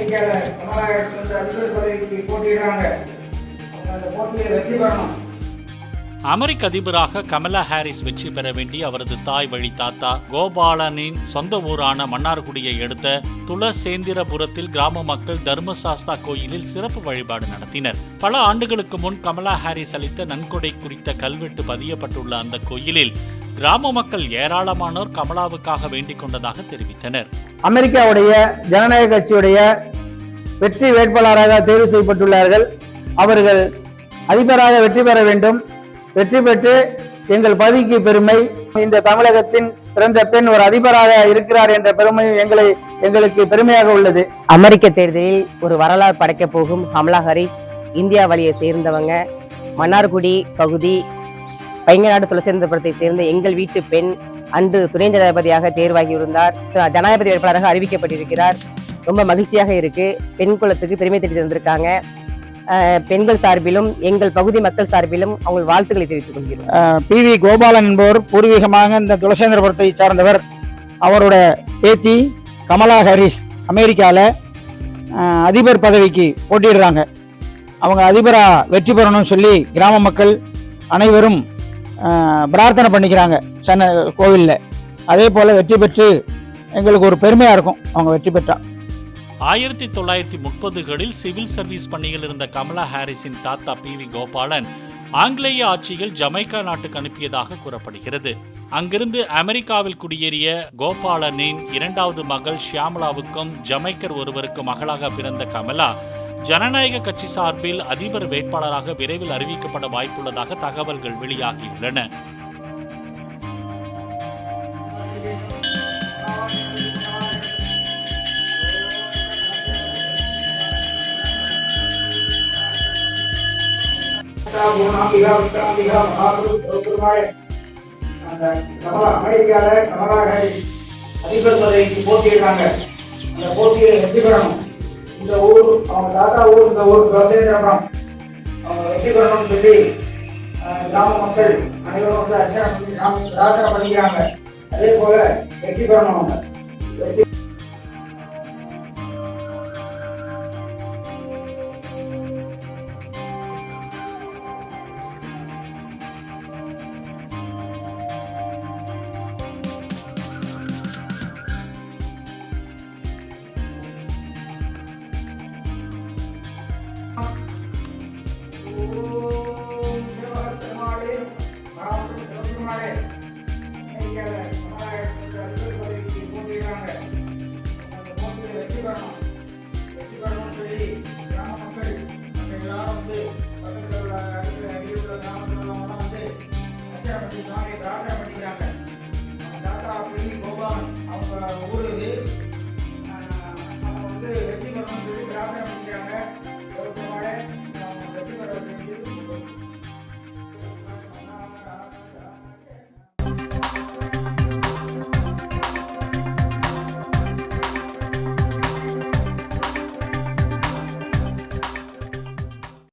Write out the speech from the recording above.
அமெரிக்காவில் கமலா ஹாரிஸ் வந்து அதிபர் பதவிக்கு போட்டியிடுறாங்க. அந்த போட்டியை வெற்றி பெறணும். அமெரிக்க அதிபராக கமலா ஹாரிஸ் வெற்றி பெற வேண்டி அவரது தாய் வழி தாத்தா கோபாலனின் சொந்த ஊரான மன்னார்குடியை அடுத்த துளசேந்திரபுரத்தில் கிராம மக்கள் தர்மசாஸ்தா கோயிலில் சிறப்பு வழிபாடு நடத்தினர். பல ஆண்டுகளுக்கு முன் கமலா ஹாரிஸ் அளித்த நன்கொடை குறித்த கல்வெட்டு பதியப்பட்டுள்ள அந்த கோயிலில் கிராம மக்கள் ஏராளமானோர் கமலாவுக்காக வேண்டிக் கொண்டதாக தெரிவித்தனர். அமெரிக்காவுடைய ஜனநாயக கட்சியுடைய வெற்றி வேட்பாளராக தேர்வு செய்யப்பட்டுள்ளார்கள். அவர்கள் அதிபராக வெற்றி பெற வேண்டும். வெற்றி பெற்று எங்கள் பதவிக்கு பெருமை. இந்த தமிழகத்தின் பிறந்த பெண் ஒரு அதிபராக இருக்கிறார் என்ற பெருமை எங்களுக்கு பெருமையாக உள்ளது. அமெரிக்க தேர்தலில் ஒரு வரலாறு படைக்க போகும் கமலா ஹாரிஸ் இந்தியா வழியை சேர்ந்தவங்க. மன்னார்குடி பகுதி பைங்கநாடு துளசேந்திரபுரத்தை சேர்ந்த எங்கள் வீட்டு பெண் அன்று துணை ஜனாதிபதியாக தேர்வாகியிருந்தார். ஜனாதிபதி வேட்பாளராக அறிவிக்கப்பட்டிருக்கிறார். ரொம்ப மகிழ்ச்சியாக இருக்கு. பெண் குலத்துக்கு பெருமை தேடி தந்திருக்காங்க. பெண்கள் சார்பிலும் எங்கள் பகுதி மக்கள் சார்பிலும் அவங்க வாழ்த்துக்களை தெரிவித்துக் கொள்கிறோம். PV கோபாலன் என்பவர் பூர்வீகமாக இந்த துளசேந்திரபுரத்தை சார்ந்தவர். அவரோட பேத்தி கமலா ஹாரிஸ் அமெரிக்காவில் அதிபர் பதவிக்கு போட்டிடுறாங்க. அவங்க அதிபராக வெற்றி பெறணும்னு சொல்லி கிராம மக்கள் அனைவரும் பிரார்த்தனை பண்ணிக்கிறாங்க கோவிலில். அதே போல் வெற்றி பெற்று எங்களுக்கு ஒரு பெருமையாக இருக்கும் அவங்க வெற்றி பெற்றா. 1930களில் சிவில் சர்வீஸ் பணியில் இருந்த கமலா ஹாரிஸின் தாத்தா PV கோபாலன் ஆங்கிலேய ஆட்சியில் ஜமைக்கா நாட்டுக்கு அனுப்பியதாக கூறப்படுகிறது. அங்கிருந்து அமெரிக்காவில் குடியேறிய கோபாலனின் இரண்டாவது மகள் ஷியாமலாவுக்கும் ஜமைக்கர் ஒருவருக்கு மகளாக பிறந்த கமலா ஜனநாயக கட்சி சார்பில் அதிபர் வேட்பாளராக விரைவில் அறிவிக்கப்பட வாய்ப்புள்ளதாக தகவல்கள் வெளியாகியுள்ளன. அமெரிக்காவில் கமலா ஹாரிஸ் அதிபர் பதவிக்கு போட்டியிடுறாங்க. அந்த போட்டியை வெற்றி பெறணும். இந்த ஊர் அவங்க தாத்தா ஊர், இந்த ஊர் துளசேந்திரபுரம், அவங்க வெற்றி பெறணும்னு சொல்லி கிராம மக்கள் அனைவரும் வந்து அர்ச்சனை பண்ணி பிரார்த்தனை பண்ணிக்கிறாங்க. அதே போல வெற்றி பெறணும். அவங்க வெற்றி